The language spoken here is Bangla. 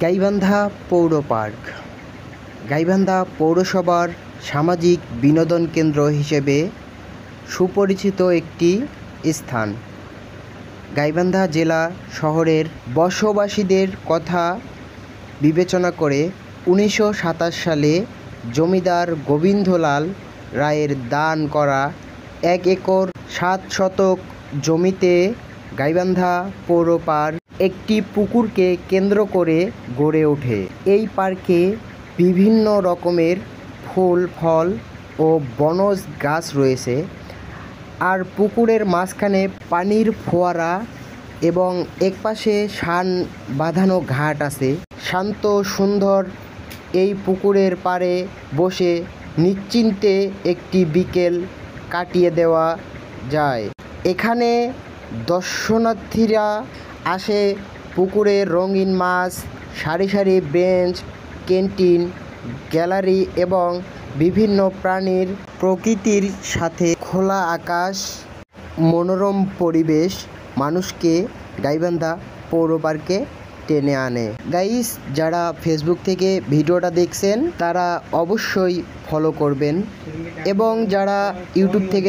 গাইবান্ধা পৌর পার্ক গাইবান্ধা পৌরসভার সামাজিক বিনোদন কেন্দ্র হিসেবে সুপরিচিত একটি স্থান। গাইবান্ধা জেলা শহরের বসবাসীদের কথা বিবেচনা করে 1927 সালে জমিদার গোবিন্দলাল রায়ের দান করা 1 একর 7 শতক জমিতে গাইবান্ধা পৌর পার্ক একটি পুকুরকে কেন্দ্র করে গড়ে ওঠে। এই পার্কে বিভিন্ন রকমের ফুল, ফল ও বনজ গাছ রয়েছে। আর পুকুরের মাঝখানে পানির ফোয়ারা এবং একপাশে শান বাঁধানো ঘাট আছে। শান্ত সুন্দর এই পুকুরের পাড়ে বসে নিশ্চিন্তে একটি বিকেল কাটিয়ে দেওয়া যায়। এখানে দর্শনার্থীরা আসে পুকুরের রঙিন মাছ, সারি সারি বেঞ্চ, ক্যান্টিন, গ্যালারি এবং বিভিন্ন প্রাণীর প্রকৃতির সাথে খোলা আকাশ, মনোরম পরিবেশ মানুষকে গাইবান্ধা পৌর পার্কে টেনে আনে। গাইস, যারা ফেসবুক থেকে ভিডিওটা দেখছেন তারা অবশ্যই ফলো করবেন এবং যারা ইউটিউব থেকে